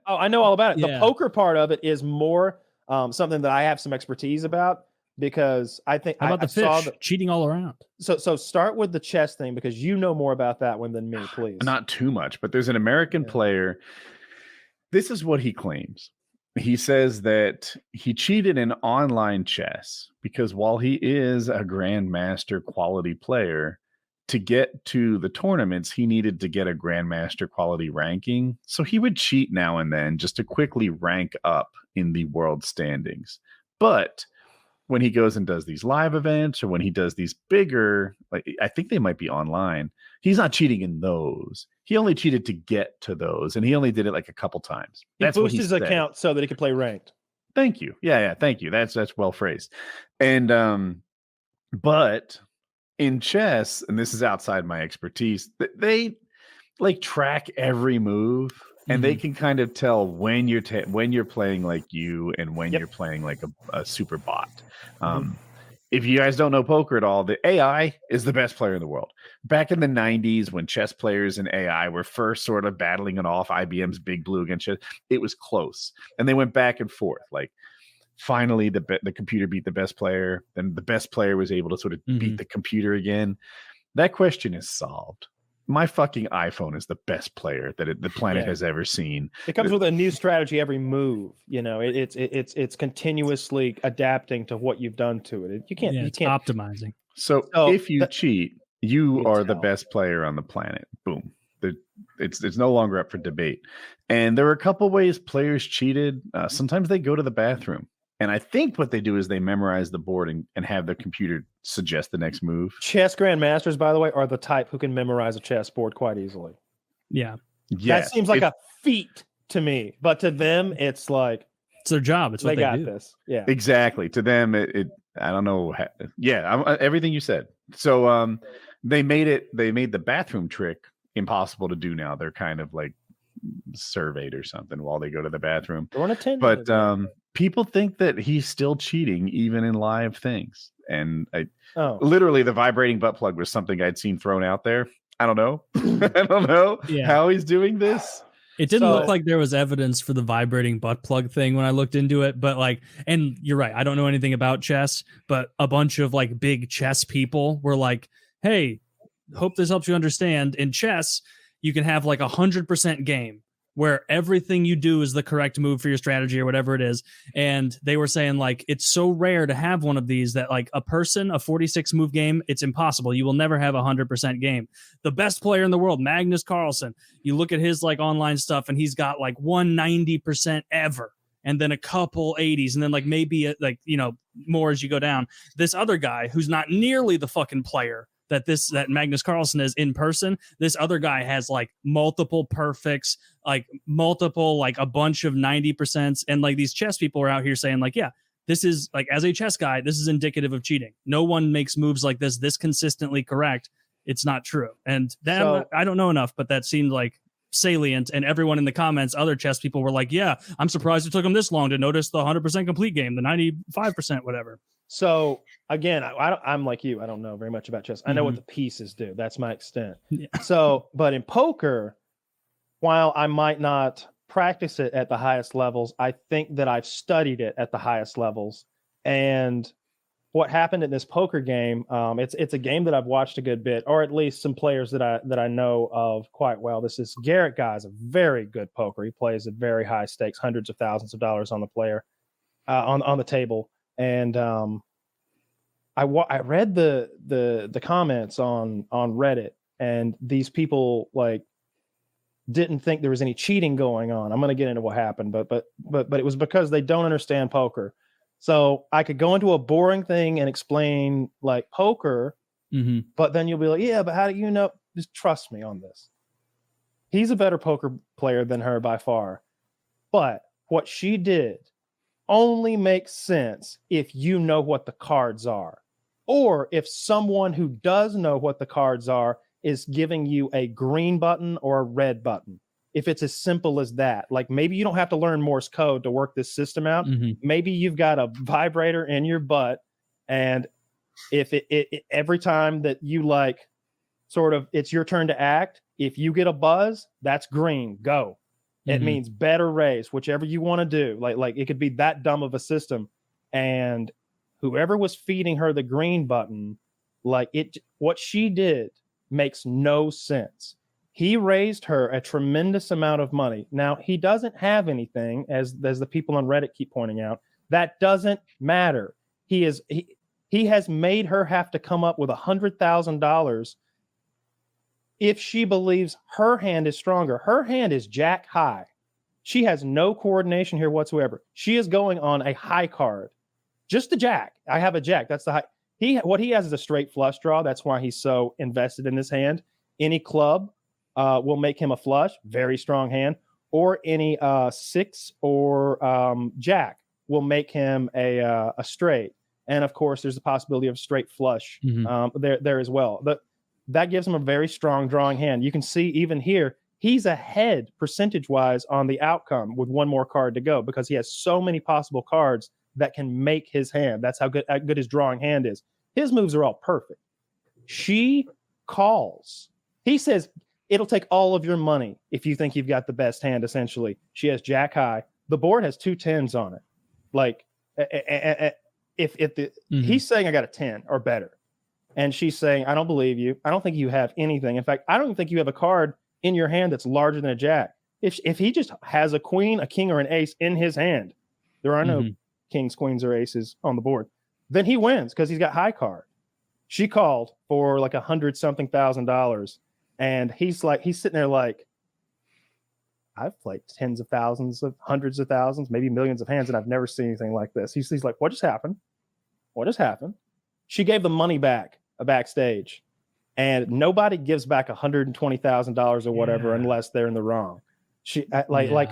Oh, I know all about it. Yeah. The poker part of it is more something that I have some expertise about, because I think How about the fish cheating all around? So start with the chess thing, because you know more about that one than me, please. Not too much, but there's an American player. This is what he claims. He says that he cheated in online chess because while he is a grandmaster quality player, to get to the tournaments, he needed to get a grandmaster quality ranking. So he would cheat now and then just to quickly rank up in the world standings. But when he goes and does these live events, or when he does these bigger, like I think they might be online, he's not cheating in those. He only cheated to get to those, and he only did it like a couple times. He boosted his account so that he could play ranked. Thank you. Yeah, thank you. That's well phrased. And but in chess, and this is outside my expertise, they like track every move. And they can kind of tell when you're playing like you and when you're playing like a super bot. If you guys don't know poker at all, the AI is the best player in the world. Back in the 90s, when chess players and AI were first sort of battling it off, IBM's Big Blue against chess, it was close. And they went back and forth. Like finally, the computer beat the best player. Then the best player was able to sort of beat the computer again. That question is solved. My fucking iPhone is the best player that the planet has ever seen. It comes with a new strategy every move. You know, it's continuously adapting to what you've done to it. You can't optimizing. So if you cheat, you are the best player on the planet. Boom. It's no longer up for debate. And there are a couple ways players cheated. Sometimes they go to the bathroom. And I think what they do is they memorize the board and have their computer suggest the next move. Chess grandmasters, by the way, are the type who can memorize a chessboard quite easily. Yeah. That seems like a feat to me, but to them, it's like it's their job. It's what they got do. this. Yeah, exactly. To them, it I don't know. Everything you said. So they made the bathroom trick impossible to do now. They're kind of like surveyed or something while they go to the bathroom. But people think that he's still cheating even in live things. And literally the vibrating butt plug was something I'd seen thrown out there. I don't know. I don't know how he's doing this. It didn't look like there was evidence for the vibrating butt plug thing when I looked into it, but like, and you're right, I don't know anything about chess, but a bunch of like big chess people were like, hey, hope this helps you understand. In chess, you can have like 100% game where everything you do is the correct move for your strategy or whatever it is. And they were saying like, it's so rare to have one of these that like a 46 move game, it's impossible. You will never have 100% game. The best player in the world, Magnus Carlsen, you look at his like online stuff and he's got like 190% ever. And then a couple 80s and then like maybe like, you know, more as you go down. This other guy who's not nearly the fucking player that Magnus Carlsen is in person, this other guy has like multiple perfects, like multiple, like a bunch of 90%. And like these chess people are out here saying like, yeah, this is like, as a chess guy, this is indicative of cheating. No one makes moves like this consistently correct. It's not true. And that I don't know enough, but that seemed like salient. And everyone in the comments, other chess people were like, yeah, I'm surprised it took them this long to notice the 100% complete game, the 95%, whatever. So again, I'm like you. I don't know very much about chess. I know what the pieces do. That's my extent. Yeah. So, but in poker, while I might not practice it at the highest levels, I think that I've studied it at the highest levels. And what happened in this poker game, it's a game that I've watched a good bit, or at least some players that I know of quite well. This is Garrett guy is a very good poker. He plays at very high stakes, hundreds of thousands of dollars on the player, on the table. And I read the comments on Reddit, and these people like didn't think there was any cheating going on. I'm going to get into what happened, but it was because they don't understand poker. So I could go into a boring thing and explain like poker, but then you'll be like, yeah, but how do you know? Just trust me on this. He's a better poker player than her by far, but what she did only makes sense if you know what the cards are, or if someone who does know what the cards are is giving you a green button or a red button. If it's as simple as that, like maybe you don't have to learn Morse code to work this system out. Maybe you've got a vibrator in your butt, and if it every time that you like sort of it's your turn to act, if you get a buzz, that's green, go. It means better raise, whichever you want to do. Like it could be that dumb of a system. And whoever was feeding her the green button, what she did makes no sense. He raised her a tremendous amount of money. Now, he doesn't have anything, as the people on Reddit keep pointing out. That doesn't matter. He has made her have to come up with $100,000 if she believes her hand is stronger. Her hand is jack high. She has no coordination here whatsoever. She is going on a high card. Just the jack. I have a jack. That's the high. What he has is a straight flush draw. That's why he's so invested in this hand. Any club will make him a flush, very strong hand, or any 6 or jack will make him a straight. And of course, there's the possibility of straight flush there as well. That gives him a very strong drawing hand. You can see even here, he's ahead percentage-wise on the outcome with one more card to go because he has so many possible cards that can make his hand. That's how good his drawing hand is. His moves are all perfect. She calls. He says, it'll take all of your money if you think you've got the best hand, essentially. She has jack high. The board has 2 10s on it. Like, he's saying I got a 10 or better. And she's saying, I don't believe you. I don't think you have anything. In fact, I don't even think you have a card in your hand that's larger than a jack. If he just has a queen, a king, or an ace in his hand, there are no kings, queens, or aces on the board, then he wins because he's got high card. She called for like $100,000. And he's sitting there like, I've played tens of thousands of hundreds of thousands, maybe millions of hands, and I've never seen anything like this. He's like, what just happened? What just happened? She gave the money back backstage, and nobody gives back $120,000 or whatever unless they're in the wrong. Like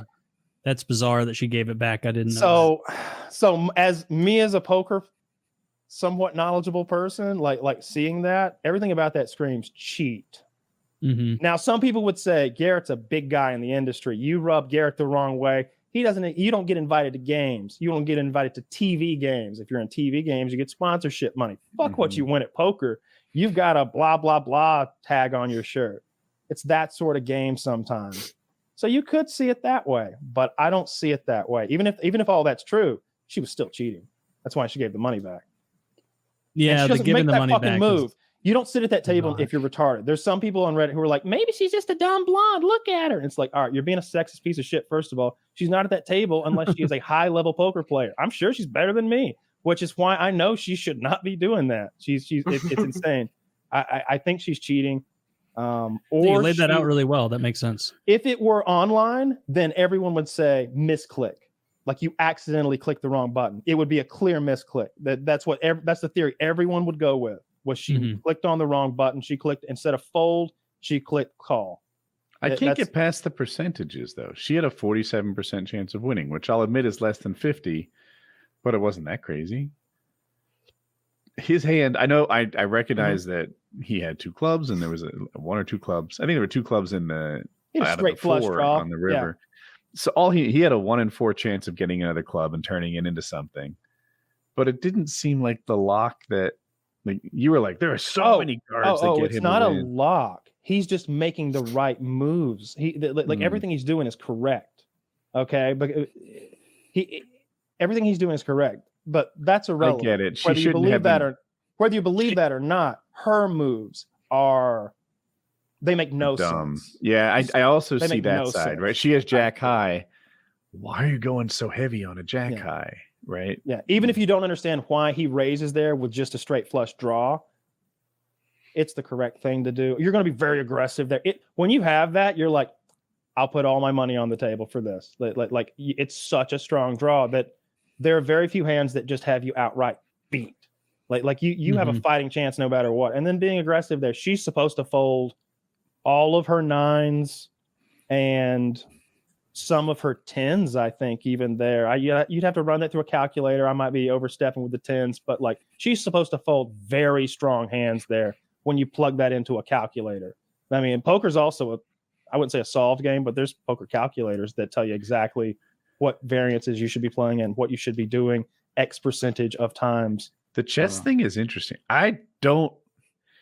that's bizarre that she gave it back. I didn't know. So as a poker somewhat knowledgeable person, like seeing that, everything about that screams cheat. Now, some people would say Garrett's a big guy in the industry. You rub Garrett the wrong way. You don't get invited to games. You don't get invited to TV games. If you're in TV games, you get sponsorship money. Fuck what you win at poker. You've got a blah, blah, blah tag on your shirt. It's that sort of game sometimes. So you could see it that way, but I don't see it that way. Even if all that's true, she was still cheating. That's why she gave the money back. Yeah, the giving the money back move. You don't sit at that table if you're retarded. There's some people on Reddit who are like, maybe she's just a dumb blonde. Look at her. And it's like, all right, you're being a sexist piece of shit. First of all, she's not at that table unless she is a high level poker player. I'm sure she's better than me, which is why I know she should not be doing that. It's insane. I think she's cheating. You laid that out really well. That makes sense. If it were online, then everyone would say misclick. Like you accidentally clicked the wrong button. It would be a clear misclick. That's the theory everyone would go with. Was she clicked on the wrong button? She clicked, instead of fold, she clicked call. I can't get past the percentages, though. She had a 47% chance of winning, which I'll admit is less than 50, but it wasn't that crazy. His hand, I know, I recognize that he had 2 clubs, and there was 1 or 2 clubs. I think there were 2 clubs in the straight flush draw on the river. Yeah. So he had a 1 in 4 chance of getting another club and turning it into something. But it didn't seem like the lock that. Like you were like, there are so many cards that get him. It's not a lock. He's just making the right moves. Everything he's doing is correct. Okay, but everything he's doing is correct. But that's irrelevant. I get it. Whether you believe that or not, her moves they make no sense. Yeah, I also see that side, right? She has jack high. Why are you going so heavy on a jack high? Right. Yeah. Even if you don't understand why he raises there with just a straight flush draw, it's the correct thing to do. You're going to be very aggressive there. When you have that, you're like, I'll put all my money on the table for this. Like it's such a strong draw that there are very few hands that just have you outright beat. Like you have a fighting chance no matter what. And then being aggressive there, she's supposed to fold all of her 9s and some of her 10s, I think, even there. You'd have to run that through a calculator. I might be overstepping with the 10s, but like she's supposed to fold very strong hands there when you plug that into a calculator. I mean, poker's also I wouldn't say a solved game, but there's poker calculators that tell you exactly what variances you should be playing and what you should be doing X percentage of times. The chess thing is interesting.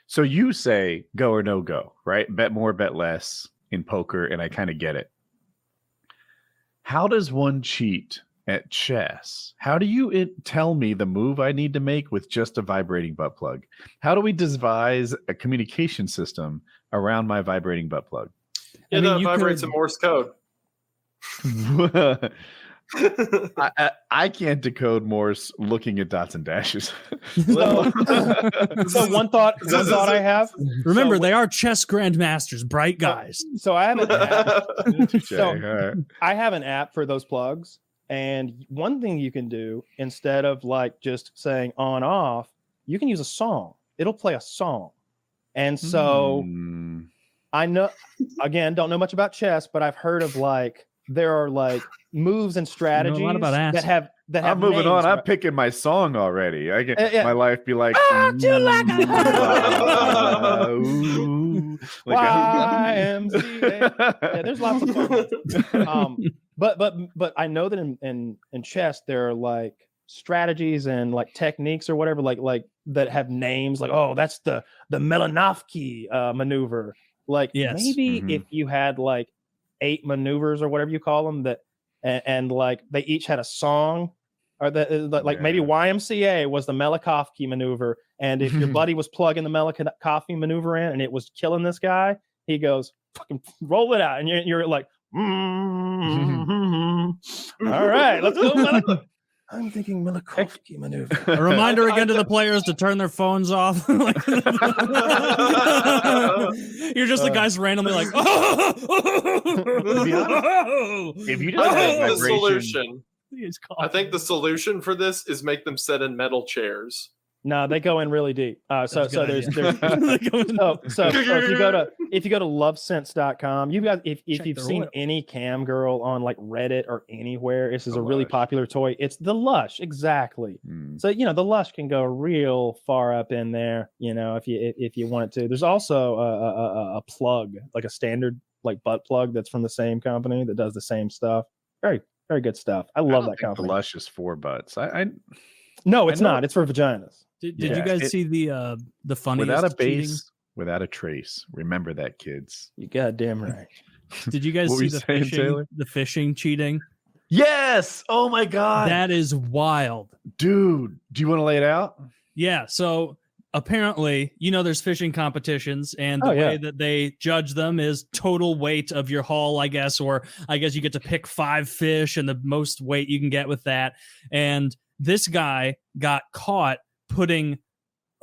So you say go or no go, right? Bet more, bet less in poker, and I kind of get it. how does one cheat at chess? How do you tell me the move I need to make with just a vibrating butt plug? How do we devise a communication system around my vibrating butt plug? Yeah, that vibrates in Morse code. I can't decode Morse looking at dots and dashes. So one thought I have. Remember, they are chess grandmasters, bright guys. So I have an app. So, I have an app for those plugs, and one thing you can do instead of like just saying on off, you can use a song. It'll play a song, and so I know. Again, don't know much about chess, but I've heard of like there are like moves and strategies that have I'm moving names, on. right? I'm picking my song already. I can my life be like YMCA. Yeah, there's lots of fun. But I know that in chess there are like strategies and like techniques or whatever like that have names like, oh, that's the Melanovsky maneuver. Like maybe if you had like 8 maneuvers or whatever you call them that and like they each had a song, or like maybe YMCA was the Melakovsky maneuver, and if your buddy was plugging the Melakovsky maneuver in and it was killing this guy, he goes fucking roll it out, and you're like all right, let's go. I'm thinking Melakovsky maneuver. A reminder again to the players to turn their phones off. You're just the guys randomly like, if you just have the solution, I think the solution for this is make them sit in metal chairs. No, they go in really deep. So if you go to lovesense.com, you guys, if you've seen any cam girl on like Reddit or anywhere, this is a really popular toy. It's the Lush, exactly. So the Lush can go real far up in there, if you want to. There's also a plug, like a standard like butt plug that's from the same company that does the same stuff. Very, very good stuff. I love that company. The Lush is for butts. No, it's not. It's for vaginas. Did you guys see the funniest without a base, cheating? Without a trace? Remember that, kids. You goddamn right. Did you guys see the fishing cheating? Yes. Oh my god, that is wild, dude. Do you want to lay it out? Yeah. So apparently, there's fishing competitions, and the way that they judge them is total weight of your haul, I guess, or I guess you get to pick 5 fish and the most weight you can get with that. And this guy got caught putting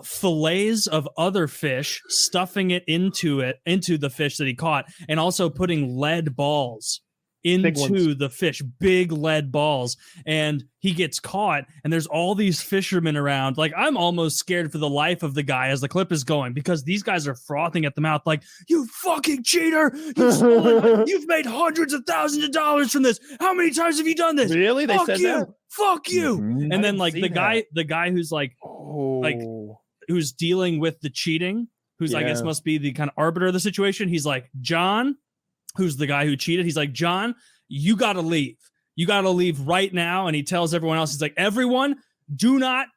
fillets of other fish, stuffing it into the fish that he caught, and also putting lead balls into the fish, big lead balls. And he gets caught, and there's all these fishermen around. Like, I'm almost scared for the life of the guy as the clip is going, because these guys are frothing at the mouth like, you fucking cheater, you've made hundreds of thousands of dollars from this. How many times have you done this? Really? They said that? Fuck you. And then like the guy who's like who's dealing with the cheating, who's I guess must be the kind of arbiter of the situation. He's like, John, who's the guy who cheated. He's like, John, you got to leave. You got to leave right now. And he tells everyone else, he's like, everyone, do not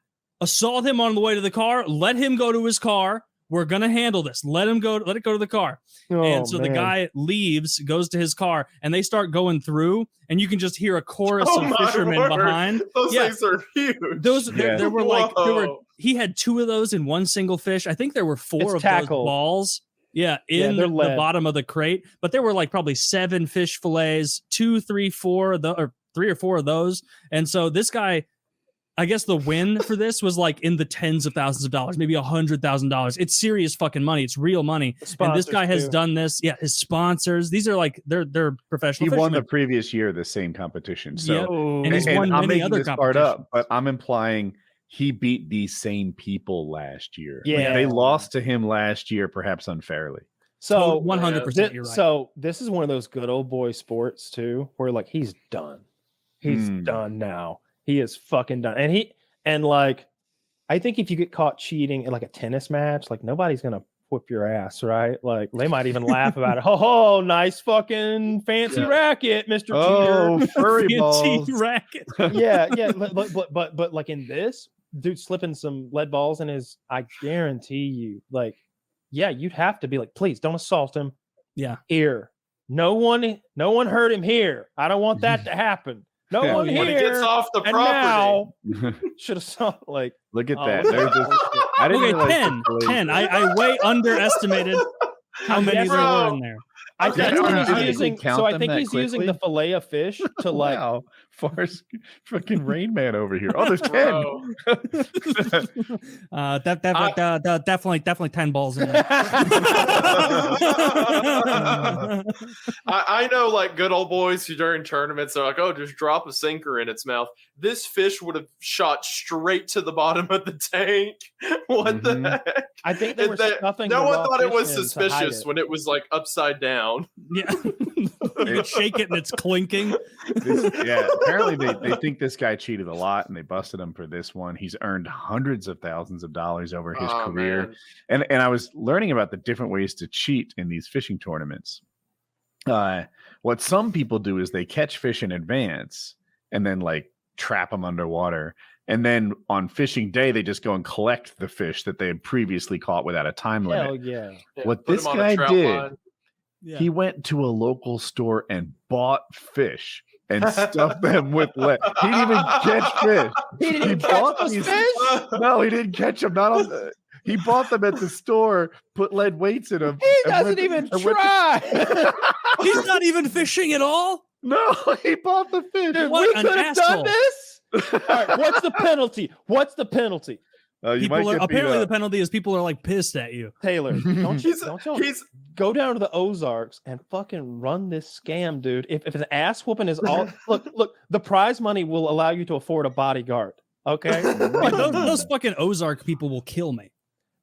assault him on the way to the car. Let him go to his car. We're going to handle this. Let it go to the car. And so the guy leaves, goes to his car, and they start going through, and you can just hear a chorus of fishermen behind. Those things are huge. There were he had 2 of those in one single fish. I think there were 4 of those balls. Yeah, in the bottom of the crate. But there were like probably 7 fish fillets, 2, 3, 4, or 3 or 4 of those. And so this guy, I guess the win for this was like in the tens of thousands of dollars, maybe $100,000. It's serious fucking money. It's real money. And this guy has done this. Yeah, his sponsors. These are like they're professional. He won the previous year the same competition. So and he's won many other competitions. But I'm implying he beat these same people last year. Yeah, they lost to him last year, perhaps unfairly. So 100%, you're right. So this is one of those good old boy sports too, where like he's done. He's done now. He is fucking done. And like, I think if you get caught cheating in like a tennis match, like nobody's gonna whip your ass, right? Like they might even laugh about it. Oh, nice fucking fancy racket, Mr. Cheater. Oh, furry balls. Racket. Yeah. But like in this, dude slipping some lead balls in his, I guarantee you, like, yeah, you'd have to be like, please don't assault him. Yeah. Here, No one heard him here. I don't want that to happen. No one When he here. gets off the And property. now should have saw like. Look at Oh, that. look There's at this, that. I didn't Okay, realize 10. I way underestimated how many there were in there. I Okay, think all he's right. using. Count So I them think that he's using quickly? the fillet of fish to like. Wow, Forrest, fucking Rain Man over here. Oh, there's 10. Bro. Definitely 10 balls in there. I know, like good old boys who during tournaments are like, "Oh, just drop a sinker in its mouth." This fish would have shot straight to the bottom of the tank. What the heck? I think they were stuffing. No the one raw thought it was fish in to hide suspicious it. when it was like upside down. Yeah. You can shake it and it's clinking. Apparently they think this guy cheated a lot and they busted him for this one. He's earned hundreds of thousands of dollars over his career. Man. And I was learning about the different ways to cheat in these fishing tournaments. What some people do is they catch fish in advance and then like trap them underwater. And then on fishing day, they just go and collect the fish that they had previously caught without a time limit. Hell yeah. What put this him on a guy trout did, line. Yeah. he went to a local store and bought fish and stuffed them with lead. He didn't even catch fish. He didn't even bought catch those these- fish. No, he didn't catch them. Not on the, he bought them at the store, put lead weights in them. He and doesn't went- even and went- try. He's not even fishing at all. No, he bought the fish. Dude, What we an could have done asshole. this. All right, what's the penalty? What's the penalty? You might People are, get beat apparently the up. penalty is people are like pissed at you. Taylor, don't you He's go down to the Ozarks and fucking run this scam, dude. If an ass whooping is all look, the prize money will allow you to afford a bodyguard. Okay, Like, those fucking Ozark people will kill me.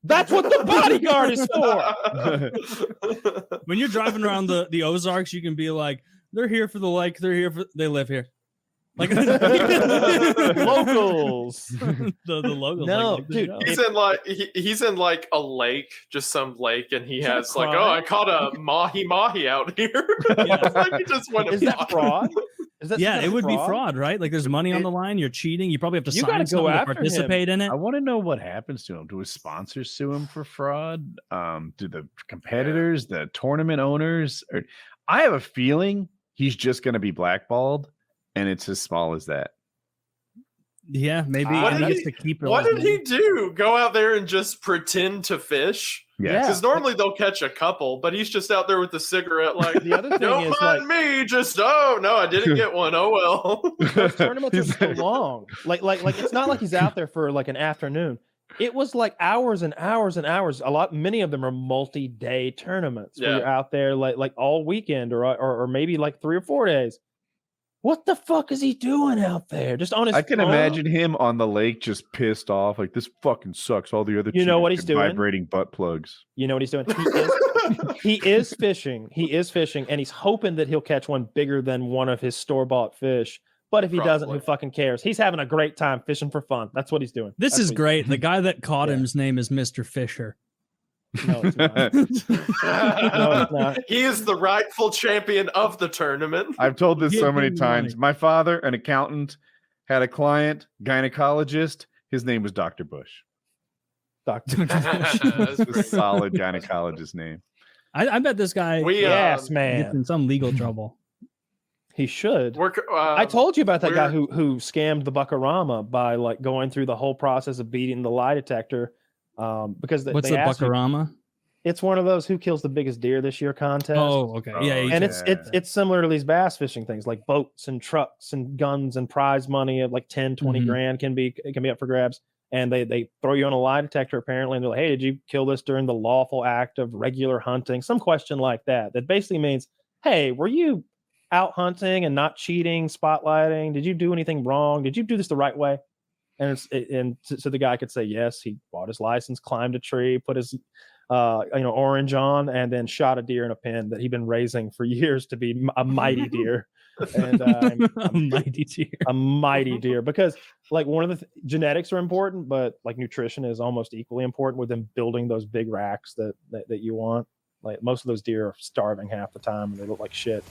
that's what the bodyguard is for. When you're driving around the Ozarks, you can be like, they're here for the lake. They live here. Like Locals. the locals. No, like, dude, he's in like a lake, just some lake, and he Is that has like, crime? "Oh, I caught a mahi out here." Yeah. Like he just went. Is and that bought fraud? Is that yeah, some kind it of would be fraud, right? Like there's money on the line. You're cheating. You probably have to You sign gotta go something to after him. participate in it. I want to know what happens to him. Do his sponsors sue him for fraud? Do the competitors, the tournament owners? Or I have a feeling he's just going to be blackballed, and it's as small as that. Yeah, maybe What and he did gets to keep. What his did money. he do? Go out there and just pretend to fish? Yes. Yeah. Because normally they'll catch a couple, but he's just out there with the cigarette, like, The other thing "Don't is mind like me." Just no, I didn't get one. Oh well. those tournaments are so long. Like it's not like he's out there for like an afternoon. It was like hours and hours and hours. Many of them are multi-day tournaments where Yeah. you're out there like all weekend or maybe like 3 or 4 days. What the fuck is he doing out there? Just on his I can phone? imagine him on the lake just pissed off, like this fucking sucks. All the other You know cheaters what he's get doing? vibrating butt plugs. You know what he's doing? He is fishing. He is fishing, and he's hoping that he'll catch one bigger than one of his store-bought fish. But if he doesn't, who Probably. fucking cares? He's having a great time fishing for fun. That's what he's doing. This That's is what great. The guy that caught Yeah. him's name is Mr. Fisher. No, it's not. No, it's not. He is the rightful champion of the tournament. I've told this Give so many him times. money. My father, an accountant, had a client, gynecologist. His name was Dr. Bush. Doctor. That's A great. solid gynecologist name. I bet this guy We Yes, gets man. in some legal trouble. He should. I I told you about that guy we're- who scammed the Buckarama by like going through the whole process of beating the lie detector. Because What's they the asked you- Buckarama? it's one of those who kills the biggest deer this year contest. Oh, okay. Yeah, Oh, yeah. And yeah. it's similar to these bass fishing things like boats and trucks and guns and prize money of like 10, 20 Mhm. grand can be up for grabs. And they throw you on a lie detector apparently, and they're like, hey, did you kill this during the lawful act of regular hunting? Some question like that. That basically means, hey, were you out hunting and not cheating, spotlighting? Did you do anything wrong? Did you do this the right way? And so the guy could say yes, he bought his license, climbed a tree, put his orange on, and then shot a deer in a pen that he'd been raising for years to be a mighty deer. And A mighty deer. a mighty deer, because like one of the genetics are important, but like nutrition is almost equally important with them building those big racks that you want. Like most of those deer are starving half the time and they look like shit.